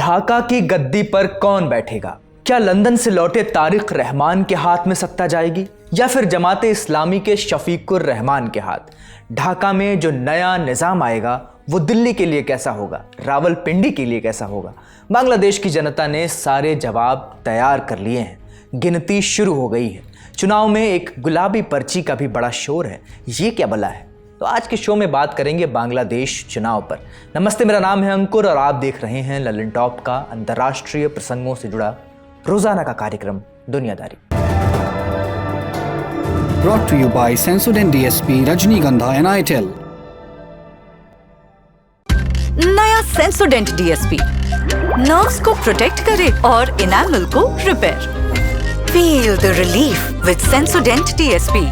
ढाका की गद्दी पर कौन बैठेगा? क्या लंदन से लौटे तारिक रहमान के हाथ में सत्ता जाएगी या फिर जमाते इस्लामी के शफीकुर रहमान के हाथ? ढाका में जो नया निज़ाम आएगा वो दिल्ली के लिए कैसा होगा, रावलपिंडी के लिए कैसा होगा? बांग्लादेश की जनता ने सारे जवाब तैयार कर लिए हैं। गिनती शुरू हो गई है। चुनाव में एक गुलाबी पर्ची का भी बड़ा शोर है। ये क्या भला है? तो आज के शो में बात करेंगे बांग्लादेश चुनाव पर। नमस्ते, मेरा नाम है अंकुर और आप देख रहे हैं ललन टॉप का अंतर्राष्ट्रीय प्रसंगों से जुड़ा रोजाना का कार्यक्रम दुनियादारी। Brought to you by Sensodyne DSP, रजनीगंधा and ITEL। नया सेंसोडेंट डीएसपी नर्व्स को प्रोटेक्ट करे और इनामल को repair. Feel the relief with सेंसोडेंट DSP.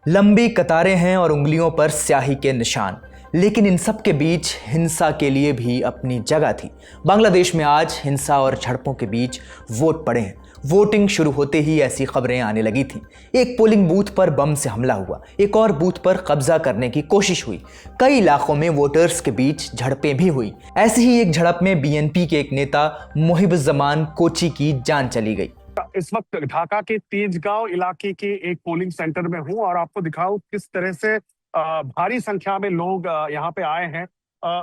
लंबी कतारें हैं और उंगलियों पर स्याही के निशान, लेकिन इन सब के बीच हिंसा के लिए भी अपनी जगह थी। बांग्लादेश में आज हिंसा और झड़पों के बीच वोट पड़े हैं। वोटिंग शुरू होते ही ऐसी खबरें आने लगी थी। एक पोलिंग बूथ पर बम से हमला हुआ, एक और बूथ पर कब्जा करने की कोशिश हुई। कई इलाकों में वोटर्स के बीच झड़पें भी हुई। ऐसी ही एक झड़प में बीएनपी के एक नेता मुहिबुज्जमान कोची की जान चली गई। इस वक्त ढाका के तेजगांव इलाके के एक पोलिंग सेंटर में हूं और आपको दिखाऊं किस तरह से भारी संख्या में लोग यहाँ पे आए हैं।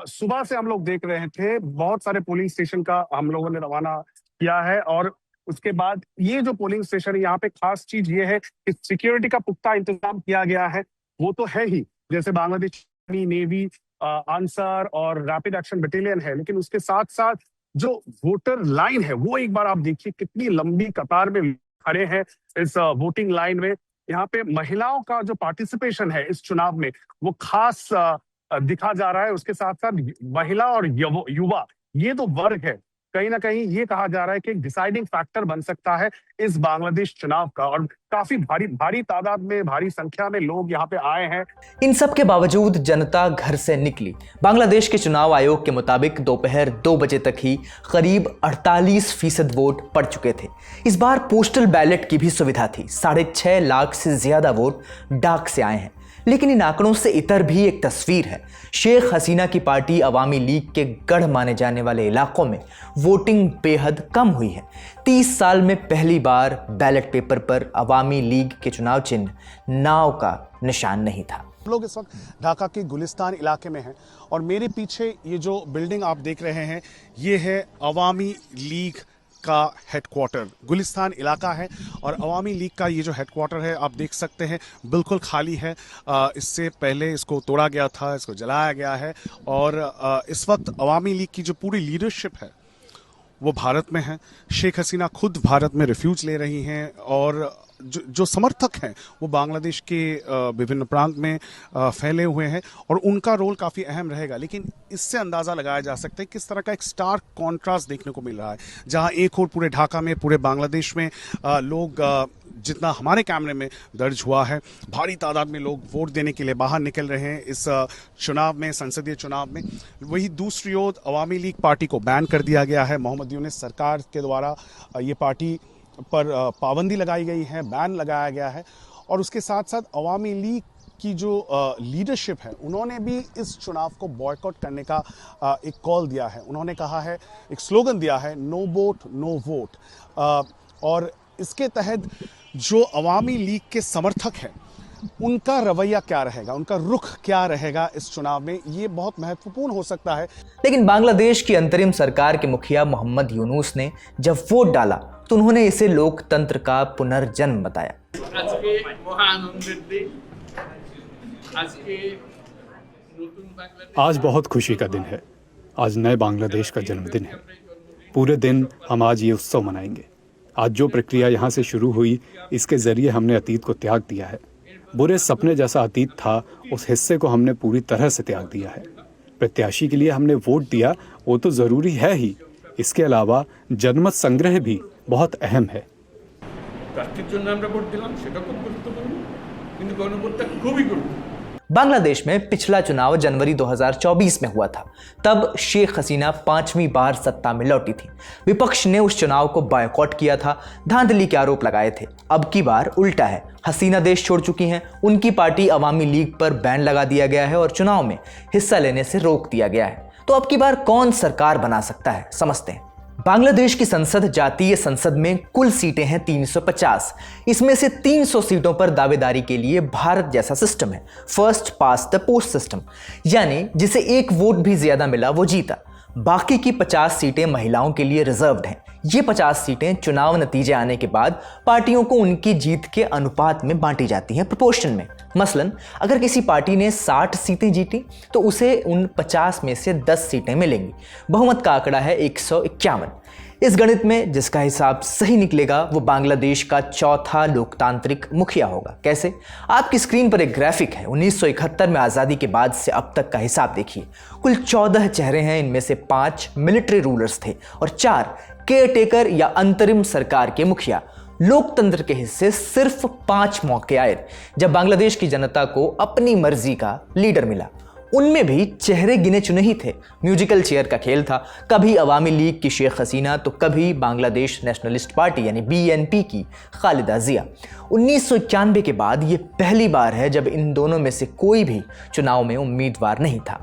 सुबह से हम लोग देख रहे थे, बहुत सारे पोलिंग स्टेशन का हम लोगों ने रवाना किया है और उसके बाद ये जो पोलिंग स्टेशन है, यहाँ पे खास चीज ये है कि सिक्योरिटी का पुख्ता इंतजाम किया गया है। वो तो है ही, जैसे बांग्लादेश नेवी, आंसर और रैपिड एक्शन बटालियन है, लेकिन उसके साथ साथ जो वोटर लाइन है वो एक बार आप देखिए कितनी लंबी कतार में खड़े हैं इस वोटिंग लाइन में। यहाँ पे महिलाओं का जो पार्टिसिपेशन है इस चुनाव में वो खास दिखा जा रहा है। उसके साथ साथ महिला और युवा, ये तो वर्ग है, कहीं ना कहीं ये कहा जा रहा है कि एक डिसाइडिंग फैक्टर बन सकता है इस बांग्लादेश चुनाव का। और काफी भारी तादाद में, भारी संख्या में लोग यहाँ पे आए हैं। इन सब के बावजूद जनता घर से निकली। बांग्लादेश के चुनाव आयोग के मुताबिक दोपहर 2 बजे तक ही करीब 48% वोट पड़ चुके थे। इस बार पोस्टल बैलेट की भी सुविधा थी। 6.5 लाख से ज्यादा वोट डाक से आए हैं। लेकिन इन आंकड़ों से इतर भी एक तस्वीर है। शेख हसीना की पार्टी अवामी लीग के गढ़ माने जाने वाले इलाकों में वोटिंग बेहद कम हुई है। 30 साल में पहली बार बैलेट पेपर पर अवामी लीग के चुनाव चिन्ह नाव का निशान नहीं था। हम लोग इस वक्त ढाका के गुलिस्तान इलाके में हैं और मेरे पीछे ये जो बिल्डिंग आप देख रहे हैं ये है अवामी लीग का हेडक्वार्टर। गुलिस्तान इलाका है और अवामी लीग का ये जो हेडक्वार्टर है आप देख सकते हैं बिल्कुल खाली है। इससे पहले इसको तोड़ा गया था, इसको जलाया गया है और इस वक्त अवामी लीग की जो पूरी लीडरशिप है वो भारत में है। शेख हसीना खुद भारत में रिफ्यूज ले रही हैं और जो समर्थक हैं वो बांग्लादेश के विभिन्न प्रांत में फैले हुए हैं और उनका रोल काफ़ी अहम रहेगा। लेकिन इससे अंदाज़ा लगाया जा सकता है किस तरह का एक स्टार्क कॉन्ट्रास्ट देखने को मिल रहा है, जहां एक और पूरे ढाका में, पूरे बांग्लादेश में लोग, जितना हमारे कैमरे में दर्ज हुआ है, भारी तादाद में लोग वोट देने के लिए बाहर निकल रहे हैं इस चुनाव में, संसदीय चुनाव में। वही दूसरी ओर अवामी लीग पार्टी को बैन कर दिया गया है। मोहम्मद यूनुस सरकार के द्वारा ये पार्टी पर पाबंदी लगाई गई है, बैन लगाया गया है। और उसके साथ साथ अवामी लीग की जो लीडरशिप है उन्होंने भी इस चुनाव को बॉयकॉट करने का एक कॉल दिया है। उन्होंने कहा है, एक स्लोगन दिया है, नो वोट नो वोट। और इसके तहत जो अवामी लीग के समर्थक हैं उनका रवैया क्या रहेगा, उनका रुख क्या रहेगा इस चुनाव में, ये बहुत महत्वपूर्ण हो सकता है। लेकिन बांग्लादेश की अंतरिम सरकार के मुखिया मोहम्मद यूनुस ने जब वोट डाला तो उन्होंने इसे लोकतंत्र का पुनर्जन्म बताया। आज बहुत खुशी का दिन है। आज नए बांग्लादेश का जन्मदिन है। पूरे दिन हम आज ये उत्सव मनाएंगे। आज जो प्रक्रिया यहाँ से शुरू हुई, इसके जरिए हमने अतीत को त्याग दिया है। बुरे सपने जैसा अतीत था, उस हिस्से को हमने पूरी तरह से त्याग दिया है। प्रत्याशी के लिए हमने वोट दिया, वो तो जरूरी है ही, इसके अलावा जनमत संग्रह भी बहुत अहम है। बांग्लादेश में पिछला चुनाव जनवरी 2024 में हुआ था। तब शेख हसीना 5वीं बार सत्ता में लौटी थी। विपक्ष ने उस चुनाव को बायकॉट किया था, धांधली के आरोप लगाए थे। अब की बार उल्टा है। हसीना देश छोड़ चुकी हैं, उनकी पार्टी अवामी लीग पर बैन लगा दिया गया है और चुनाव में हिस्सा लेने से रोक दिया गया है। तो अब की बार कौन सरकार बना सकता है, समझते हैं। बांग्लादेश की संसद जातीय संसद में कुल सीटें हैं 350। इसमें से 300 सीटों पर दावेदारी के लिए भारत जैसा सिस्टम है, first pass the post system, यानी जिसे एक वोट भी ज्यादा मिला वो जीता। बाकी की 50 सीटें महिलाओं के लिए रिजर्व्ड हैं। ये 50 सीटें चुनाव नतीजे आने के बाद पार्टियों को उनकी जीत के अनुपात में बांटी जाती हैं, प्रोपोर्शन में। मसलन अगर किसी पार्टी ने 60 सीटें जीती तो उसे उन 50 में से 10 सीटें मिलेंगी। बहुमत का आंकड़ा है 151। इस गणित में जिसका हिसाब सही निकलेगा वो बांग्लादेश का चौथा लोकतांत्रिक मुखिया होगा। कैसे? आपकी स्क्रीन पर एक ग्राफिक है। 1971 में आज़ादी के बाद से अब तक का हिसाब देखिए। कुल 14 चेहरे हैं, इनमें से 5 मिलिट्री रूलर्स थे और 4 केयरटेकर या अंतरिम सरकार के मुखिया। लोकतंत्र के हिस्से सिर्फ 5 मौके आए जब बांग्लादेश की जनता को अपनी मर्जी का लीडर मिला। उनमें भी चेहरे गिने चुने ही थे। म्यूजिकल चेयर का खेल था, कभी अवामी लीग की शेख हसीना तो कभी बांग्लादेश नेशनलिस्ट पार्टी यानी BNP की खालिदा जिया। 1991 के बाद ये पहली बार है जब इन दोनों में से कोई भी चुनाव में उम्मीदवार नहीं था।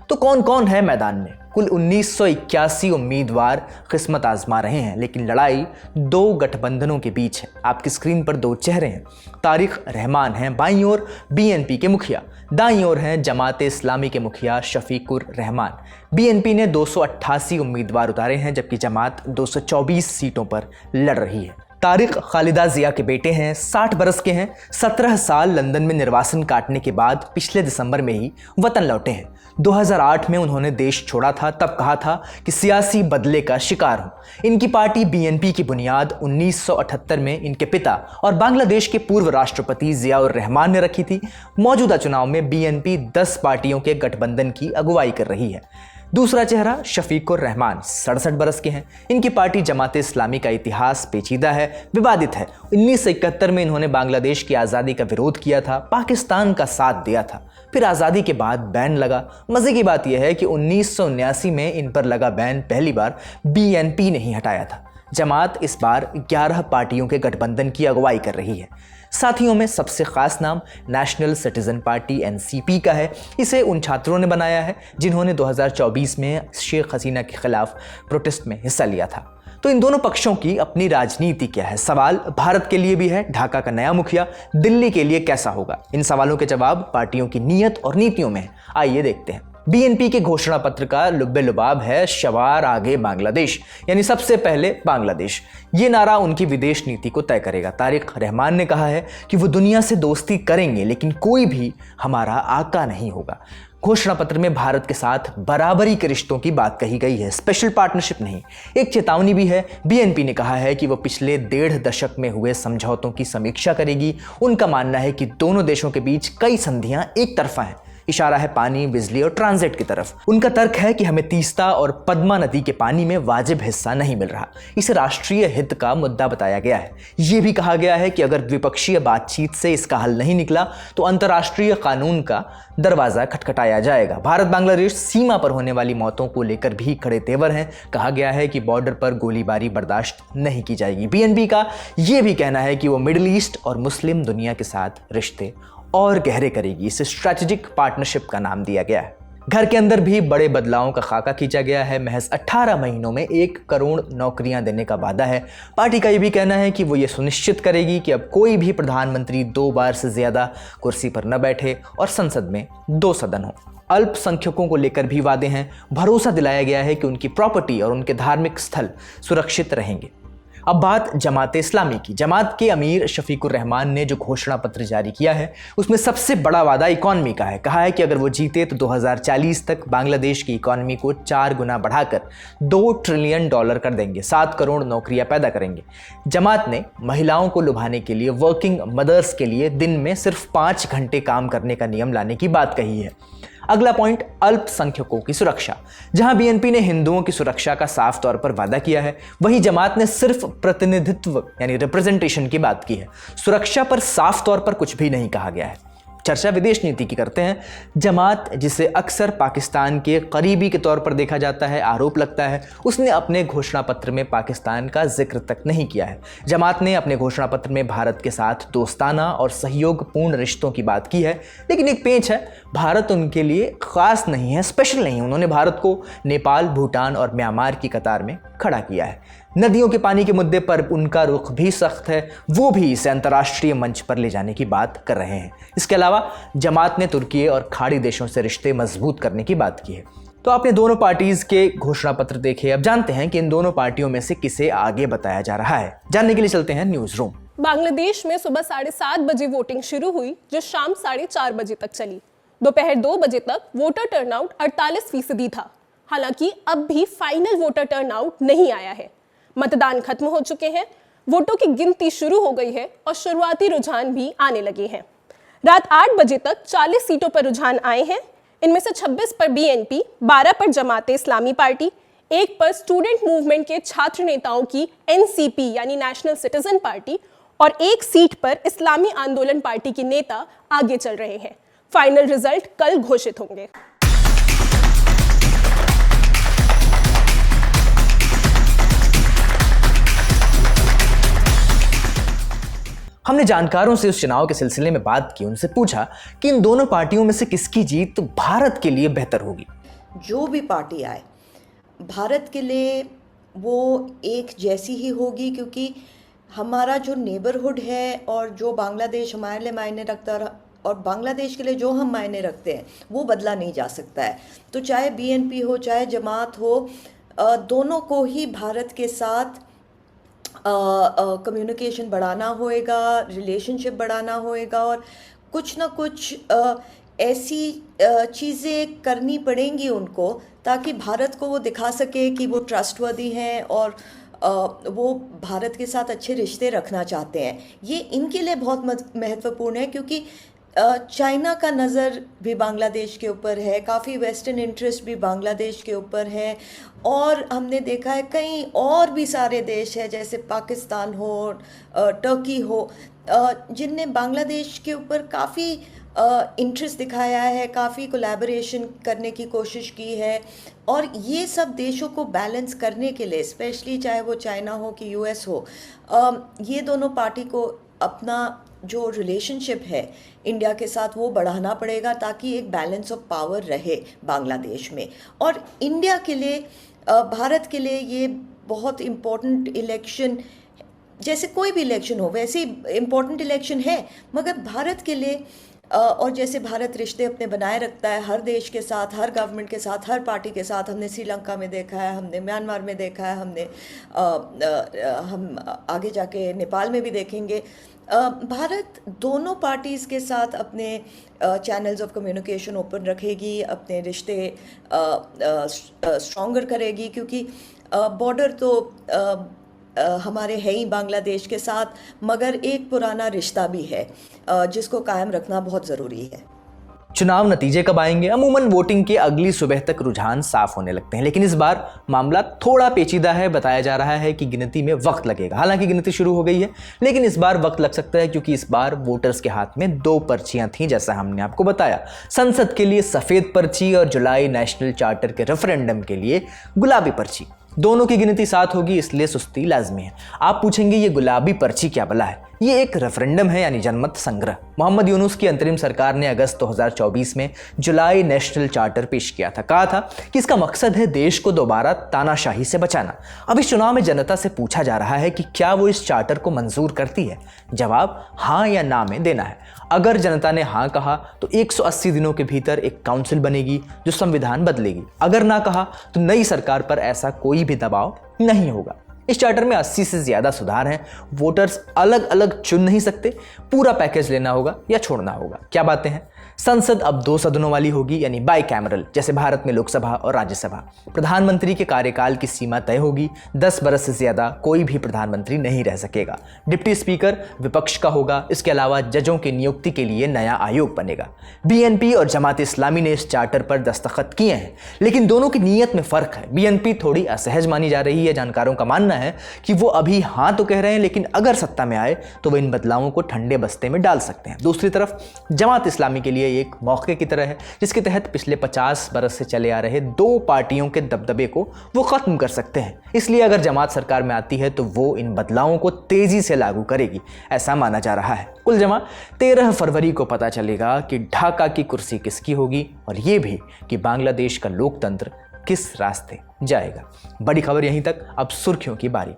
तो कौन कौन है मैदान में? कुल 1981 उम्मीदवार किस्मत आजमा रहे हैं, लेकिन लड़ाई 2 गठबंधनों के बीच है। आपकी स्क्रीन पर 2 चेहरे हैं। तारिक रहमान हैं बाईं ओर BNP के मुखिया, दाईं ओर हैं जमाते इस्लामी के मुखिया शफीकुर रहमान। BNP ने 288 उम्मीदवार उतारे हैं जबकि जमात 224 सीटों पर लड़ रही है। तारिक खालिदा जिया के बेटे हैं, 60 बरस के हैं। 17 साल लंदन में निर्वासन काटने के बाद पिछले दिसंबर में ही वतन लौटे हैं। 2008 में उन्होंने देश छोड़ा था, तब कहा था कि सियासी बदले का शिकार हूं। इनकी पार्टी BNP की बुनियाद 1978 में इनके पिता और बांग्लादेश के पूर्व राष्ट्रपति जियाउर रहमान ने रखी थी। मौजूदा चुनाव में BNP 10 पार्टियों के गठबंधन की अगुवाई कर रही है। दूसरा चेहरा शफीकुर रहमान 67 बरस के हैं। इनकी पार्टी जमाते इस्लामी का इतिहास पेचीदा है, विवादित है। 1971 में इन्होंने बांग्लादेश की आज़ादी का विरोध किया था, पाकिस्तान का साथ दिया था। फिर आज़ादी के बाद बैन लगा। मज़े की बात यह है कि 1979 में इन पर लगा बैन पहली बार BNP ने ही हटाया था। जमात इस बार 11 पार्टियों के गठबंधन की अगुवाई कर रही है। साथियों में सबसे खास नाम नेशनल सिटीजन पार्टी NCP का है। इसे उन छात्रों ने बनाया है जिन्होंने 2024 में शेख हसीना के खिलाफ प्रोटेस्ट में हिस्सा लिया था। तो इन दोनों पक्षों की अपनी राजनीति क्या है? सवाल भारत के लिए भी है। ढाका का नया मुखिया दिल्ली के लिए कैसा होगा? इन सवालों के जवाब पार्टियों की नीयत और नीतियों में है। आइए देखते हैं। BNP के घोषणा पत्र का लुब्बे लुबाब है शवार आगे बांग्लादेश, यानी सबसे पहले बांग्लादेश। ये नारा उनकी विदेश नीति को तय करेगा। तारिक रहमान ने कहा है कि वो दुनिया से दोस्ती करेंगे लेकिन कोई भी हमारा आका नहीं होगा। घोषणा पत्र में भारत के साथ बराबरी के रिश्तों की बात कही गई है, स्पेशल पार्टनरशिप नहीं। एक चेतावनी भी है। BNP ने कहा है कि वो पिछले 1.5 दशक में हुए समझौतों की समीक्षा करेगी। उनका मानना है कि दोनों देशों के बीच कई संधियां एक तरफा हैं। इशारा है पानी, बिजली और ट्रांजिट की तरफ। उनका तर्क है कि हमें तीस्ता और पद्मा नदी के पानी में वाजिब हिस्सा नहीं मिल रहा। इसे राष्ट्रीय हित का मुद्दा बताया गया है। यह भी कहा गया है कि अगर द्विपक्षीय बातचीत से इसका हल नहीं निकला तो अंतर्राष्ट्रीय कानून का दरवाजा खटखटाया जाएगा। भारत बांग्लादेश सीमा पर होने वाली मौतों को लेकर भी खड़े तेवर हैं। कहा गया है कि बॉर्डर पर गोलीबारी बर्दाश्त नहीं की जाएगी। BNP का यह भी कहना है कि वो मिडिल ईस्ट और मुस्लिम दुनिया के साथ रिश्ते और गहरे करेगी। इसे स्ट्रेटेजिक पार्टनरशिप का नाम दिया गया है। घर के अंदर भी बड़े बदलावों का खाका खींचा गया है। महज 18 महीनों में 1 करोड़ नौकरियां देने का वादा है। पार्टी का ये भी कहना है कि वो ये सुनिश्चित करेगी कि अब कोई भी प्रधानमंत्री 2 बार से ज्यादा कुर्सी पर न बैठे और संसद में 2 सदन हो। अल्पसंख्यकों को लेकर भी वादे हैं। भरोसा दिलाया गया है कि उनकी प्रॉपर्टी और उनके धार्मिक स्थल सुरक्षित रहेंगे। अब बात जमाते इस्लामी की। जमात के अमीर शफीकुर रहमान ने जो घोषणा पत्र जारी किया है उसमें सबसे बड़ा वादा इकॉनमी का है। कहा है कि अगर वो जीते तो 2040 तक बांग्लादेश की इकॉनमी को 4 गुना बढ़ाकर $2 ट्रिलियन कर देंगे, 7 करोड़ नौकरियां पैदा करेंगे। जमात ने महिलाओं को लुभाने के लिए वर्किंग मदर्स के लिए दिन में सिर्फ 5 घंटे काम करने का नियम लाने की बात कही है। अगला पॉइंट अल्पसंख्यकों की सुरक्षा। जहां BNP ने हिंदुओं की सुरक्षा का साफ तौर पर वादा किया है, वहीं जमात ने सिर्फ प्रतिनिधित्व यानी रिप्रेजेंटेशन की बात की है। सुरक्षा पर साफ तौर पर कुछ भी नहीं कहा गया है। चर्चा विदेश नीति की करते हैं। जमात, जिसे अक्सर पाकिस्तान के करीबी के तौर पर देखा जाता है, आरोप लगता है उसने अपने घोषणा पत्र में पाकिस्तान का जिक्र तक नहीं किया है। जमात ने अपने घोषणा पत्र में भारत के साथ दोस्ताना और सहयोगपूर्ण रिश्तों की बात की है, लेकिन एक पेंच है, भारत उनके लिए खास नहीं है, स्पेशल नहीं है। उन्होंने भारत को नेपाल, भूटान और म्यांमार की कतार में खड़ा किया है। नदियों के पानी के मुद्दे पर उनका रुख भी सख्त है, वो भी इसे अंतर्राष्ट्रीय मंच पर ले जाने की बात कर रहे हैं। इसके अलावा जमात ने तुर्की और खाड़ी देशों से रिश्ते मजबूत करने की बात की है। तो आपने दोनों पार्टीज के घोषणा पत्र देखे, अब जानते हैं कि इन दोनों पार्टियों में से किसे आगे बताया जा रहा है। जानने के लिए चलते हैं न्यूज रूम। बांग्लादेश में सुबह 7:30 बजे वोटिंग शुरू हुई, जो शाम 4:30 बजे तक चली। दोपहर 2 बजे तक वोटर टर्नआउट 48% था। हालांकि अब भी फाइनल वोटर टर्नआउट नहीं आया है। मतदान खत्म हो चुके हैं, वोटों की गिनती शुरू हो गई है और शुरुआती रुझान भी आने लगे हैं। रात 8 बजे तक 40 सीटों पर रुझान आए हैं। इनमें से 26 पर बीएनपी, 12 पर जमाते इस्लामी पार्टी, 1 पर स्टूडेंट मूवमेंट के छात्र नेताओं की एनसीपी यानी नेशनल सिटीजन पार्टी और 1 सीट पर इस्लामी आंदोलन पार्टी के नेता आगे चल रहे हैं। फाइनल रिजल्ट कल घोषित होंगे। हमने जानकारों से उस चुनाव के सिलसिले में बात की, उनसे पूछा कि इन दोनों पार्टियों में से किसकी जीत भारत के लिए बेहतर होगी। जो भी पार्टी आए भारत के लिए वो एक जैसी ही होगी, क्योंकि हमारा जो नेबरहुड है और जो बांग्लादेश हमारे लिए मायने रखता है और बांग्लादेश के लिए जो हम मायने रखते हैं वो बदला नहीं जा सकता है। तो चाहे बीएनपी हो चाहे जमात हो, दोनों को ही भारत के साथ कम्युनिकेशन बढ़ाना होएगा, रिलेशनशिप बढ़ाना होएगा और कुछ ना कुछ ऐसी चीज़ें करनी पड़ेंगी उनको, ताकि भारत को वो दिखा सके कि वो ट्रस्टवर्दी हैं और वो भारत के साथ अच्छे रिश्ते रखना चाहते हैं। ये इनके लिए बहुत महत्वपूर्ण है, क्योंकि चाइना का नज़र भी बांग्लादेश के ऊपर है, काफ़ी वेस्टर्न इंटरेस्ट भी बांग्लादेश के ऊपर है और हमने देखा है कई और भी सारे देश हैं जैसे पाकिस्तान हो, टर्की हो, जिनने बांग्लादेश के ऊपर काफ़ी इंटरेस्ट दिखाया है, काफ़ी कोलैबोरेशन करने की कोशिश की है। और ये सब देशों को बैलेंस करने के लिए, स्पेशली चाहे वो चाइना हो कि यूएस हो, ये दोनों पार्टी को अपना जो रिलेशनशिप है इंडिया के साथ वो बढ़ाना पड़ेगा, ताकि एक बैलेंस ऑफ पावर रहे बांग्लादेश में। और इंडिया के लिए, भारत के लिए ये बहुत इम्पोर्टेंट इलेक्शन, जैसे कोई भी इलेक्शन हो वैसे ही इम्पोर्टेंट इलेक्शन है, मगर भारत के लिए और जैसे भारत रिश्ते अपने बनाए रखता है हर देश के साथ, हर गवर्नमेंट के साथ, हर पार्टी के साथ। हमने श्रीलंका में देखा है, हमने म्यांमार में देखा है, हम आगे जाके नेपाल में भी देखेंगे। भारत दोनों पार्टीज़ के साथ अपने चैनल्स ऑफ कम्युनिकेशन ओपन रखेगी, अपने रिश्ते स्ट्रॉन्गर करेगी, क्योंकि बॉर्डर तो हमारे है ही बांग्लादेश के साथ, मगर एक पुराना रिश्ता भी है जिसको कायम रखना बहुत ज़रूरी है। चुनाव नतीजे कब आएंगे? अमूमन वोटिंग के अगली सुबह तक रुझान साफ होने लगते हैं, लेकिन इस बार मामला थोड़ा पेचीदा है। बताया जा रहा है कि गिनती में वक्त लगेगा। हालांकि गिनती शुरू हो गई है, लेकिन इस बार वक्त लग सकता है, क्योंकि इस बार वोटर्स के हाथ में 2 पर्चियां थीं, जैसा हमने आपको बताया। संसद के लिए सफ़ेद पर्ची और जुलाई नेशनल चार्टर के रेफरेंडम के लिए गुलाबी पर्ची। दोनों की गिनती साथ होगी, इसलिए सुस्ती लाजमी है। आप पूछेंगे ये गुलाबी पर्ची क्या भला है? ये एक रेफरेंडम है, यानी जनमत संग्रह। मोहम्मद यूनुस की अंतरिम सरकार ने अगस्त 2024 में जुलाई नेशनल चार्टर पेश किया था। कहा था कि इसका मकसद है देश को दोबारा तानाशाही से बचाना। अब इस चुनाव में जनता से पूछा जा रहा है कि क्या वो इस चार्टर को मंजूर करती है। जवाब हाँ या ना में देना है। अगर जनता ने हाँ कहा तो 180 दिनों के भीतर एक काउंसिल बनेगी जो संविधान बदलेगी। अगर ना कहा तो नई सरकार पर ऐसा कोई भी दबाव नहीं होगा। इस चार्टर में 80 से ज़्यादा सुधार हैं। वोटर्स अलग अलग चुन नहीं सकते, पूरा पैकेज लेना होगा या छोड़ना होगा। क्या बातें हैं? संसद अब 2 सदनों वाली होगी, यानी बाई कैमरल, जैसे भारत में लोकसभा और राज्यसभा। प्रधानमंत्री के कार्यकाल की सीमा तय होगी, 10 बरस से ज्यादा कोई भी प्रधानमंत्री नहीं रह सकेगा। डिप्टी स्पीकर विपक्ष का होगा। इसके अलावा जजों की नियुक्ति के लिए नया आयोग बनेगा। बीएनपी और जमात इस्लामी ने इस चार्टर पर दस्तखत किए हैं, लेकिन दोनों की नीयत में फर्क है। बीएनपी थोड़ी असहज मानी जा रही है। जानकारों का मानना है कि वो अभी हाँ तो कह रहे हैं, लेकिन अगर सत्ता में आए तो वो इन बदलावों को ठंडे बस्ते में डाल सकते हैं। दूसरी तरफ जमात इस्लामी के लिए एक मौके की तरह है, जिसके तहत पिछले 50 बरस से चले आ रहे 2 पार्टियों के दबदबे को वो खत्म कर सकते हैं। इसलिए अगर जमात सरकार में आती है तो वो इन बदलावों को तेजी से लागू करेगी, ऐसा माना जा रहा है। कुल जमा 13 फरवरी को पता चलेगा कि ढाका की कुर्सी किसकी होगी, और ये भी कि बांग्लादेश का लोकतंत्र किस रास्ते जाएगा। बड़ी खबर यहीं तक, अब सुर्खियों की बारी।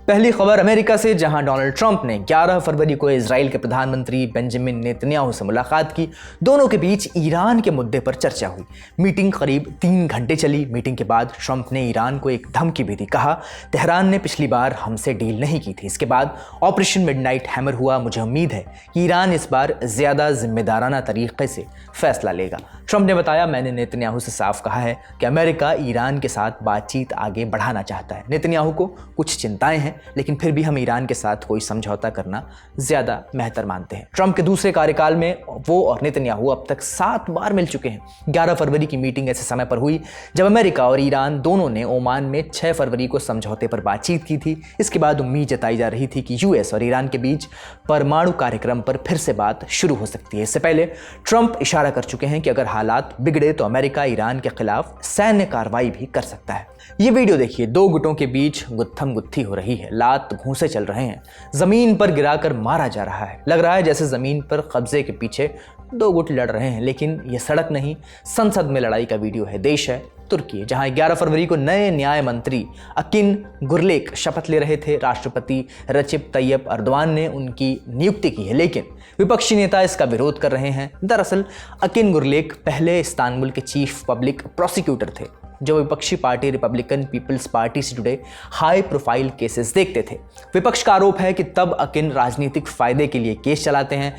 पहली खबर अमेरिका से, जहां डोनाल्ड ट्रंप ने 11 फरवरी को इजराइल के प्रधानमंत्री बेंजामिन नेतन्याहू से मुलाकात की। दोनों के बीच ईरान के मुद्दे पर चर्चा हुई। मीटिंग करीब 3 घंटे चली। मीटिंग के बाद ट्रंप ने ईरान को एक धमकी भी दी। कहा, तेहरान ने पिछली बार हमसे डील नहीं की थी। इसके बाद ऑपरेशन मिडनाइट हैमर हुआ। मुझे उम्मीद है कि ईरान इस बार ज्यादा जिम्मेदाराना तरीके से फैसला लेगा। ट्रंप ने बताया, मैंने नेतन्याहू से साफ कहा है कि अमेरिका ईरान के साथ बातचीत आगे बढ़ाना चाहता है। नेतन्याहू को कुछ चिंताएं हैं, लेकिन फिर भी हम ईरान के साथ कोई समझौता करना ज्यादा बेहतर मानते हैं। ट्रंप के दूसरे कार्यकाल में वो और नेतन्याहू अब तक 7 बार मिल चुके हैं। 11 फरवरी की मीटिंग ऐसे समय पर हुई जब अमेरिका और ईरान दोनों ने ओमान में 6 फरवरी को समझौते पर बातचीत की थी। इसके बाद उम्मीद जताई जा रही थी कि यूएस और ईरान के बीच परमाणु कार्यक्रम पर फिर से बात शुरू हो सकती है। इससे पहले ट्रंप इशारा कर चुके हैं कि अगर हालात बिगड़े तो अमेरिका ईरान के खिलाफ सैन्य कार्रवाई भी कर सकता है। ये वीडियो देखिए, 2 गुटों के बीच गुत्थम गुत्थी हो रही है। लात घूंसे चल रहे हैं। जमीन पर गिराकर मारा जा रहा है। लग रहा है जैसे जमीन पर कब्जे के पीछे 2 गुट लड़ रहे हैं, लेकिन ये सड़क नहीं, संसद में लड़ाई का वीडियो है। देश है तुर्की, जहां 11 फरवरी को नए न्याय मंत्री अकिन गुरलेक शपथ ले रहे थे। राष्ट्रपति रचिप तैयब अर्दवान ने उनकी नियुक्ति की है, लेकिन विपक्षी नेता इसका विरोध कर रहे हैं। दरअसल अकिन गुरलेक पहले इस्तांबुल के चीफ पब्लिक प्रोसिक्यूटर थे, जो विपक्षी पार्टी रिपब्लिकन पीपल्स पार्टी से जुड़े हाई प्रोफाइल केसेस देखते थे। विपक्ष का आरोप है कि तब अकिन राजनीतिक फायदे के लिए केस चलाते हैं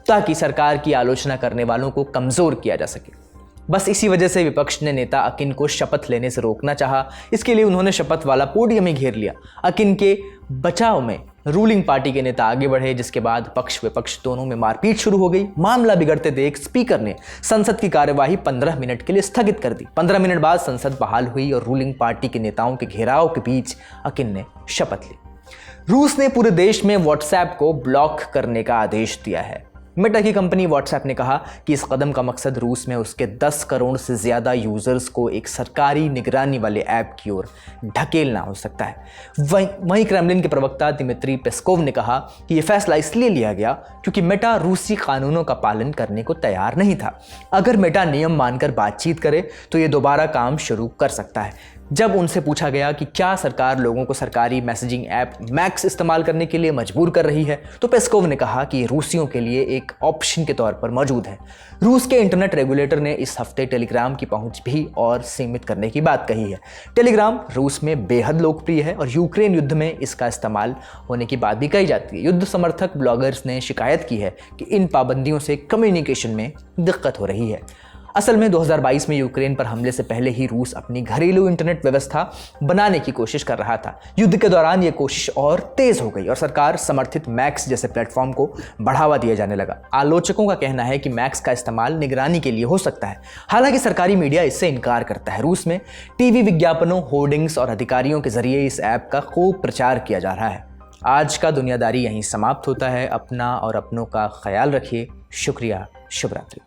ताकि सरकार की आलोचना करने वालों को कमजोर किया जा सके। बस इसी वजह से विपक्ष ने नेता अकिन को शपथ लेने से रोकना चाहा। इसके लिए उन्होंने शपथ वाला पोडियम ही घेर लिया। अकिन के बचाव में रूलिंग पार्टी के नेता आगे बढ़े, जिसके बाद पक्ष विपक्ष दोनों में मारपीट शुरू हो गई। मामला बिगड़ते देख स्पीकर ने संसद की कार्यवाही 15 मिनट के लिए स्थगित कर दी। 15 मिनट बाद संसद बहाल हुई और रूलिंग पार्टी के नेताओं के घेराव के बीच अकिन ने शपथ ली। रूस ने पूरे देश में व्हाट्सएप को ब्लॉक करने का आदेश दिया है। मेटा की कंपनी व्हाट्सएप ने कहा कि इस कदम का मकसद रूस में उसके 10 करोड़ से ज़्यादा यूज़र्स को एक सरकारी निगरानी वाले ऐप की ओर ढकेलना हो सकता है। वहीं क्रेमलिन के प्रवक्ता दिमित्री पेस्कोव ने कहा कि यह फैसला इसलिए लिया गया क्योंकि मेटा रूसी कानूनों का पालन करने को तैयार नहीं था। अगर मेटा नियम मानकर बातचीत करे तो ये दोबारा काम शुरू कर सकता है। जब उनसे पूछा गया कि क्या सरकार लोगों को सरकारी मैसेजिंग ऐप मैक्स इस्तेमाल करने के लिए मजबूर कर रही है, तो पेस्कोव ने कहा कि ये रूसियों के लिए एक ऑप्शन के तौर पर मौजूद है। रूस के इंटरनेट रेगुलेटर ने इस हफ्ते टेलीग्राम की पहुंच भी और सीमित करने की बात कही है। टेलीग्राम रूस में बेहद लोकप्रिय है और यूक्रेन युद्ध में इसका इस्तेमाल होने की बात भी कही जाती है। युद्ध समर्थक ब्लॉगर्स ने शिकायत की है कि इन पाबंदियों से कम्युनिकेशन में दिक्कत हो रही है। असल में 2022 में यूक्रेन पर हमले से पहले ही रूस अपनी घरेलू इंटरनेट व्यवस्था बनाने की कोशिश कर रहा था। युद्ध के दौरान ये कोशिश और तेज हो गई और सरकार समर्थित मैक्स जैसे प्लेटफॉर्म को बढ़ावा दिया जाने लगा। आलोचकों का कहना है कि मैक्स का इस्तेमाल निगरानी के लिए हो सकता है, हालांकि सरकारी मीडिया इससे इनकार करता है। रूस में टीवी विज्ञापनों, होर्डिंग्स और अधिकारियों के जरिए इस ऐप का खूब प्रचार किया जा रहा है। आज का दुनियादारी यहीं समाप्त होता है। अपना और अपनों का ख्याल रखिए। शुक्रिया। शुभ रात्रि।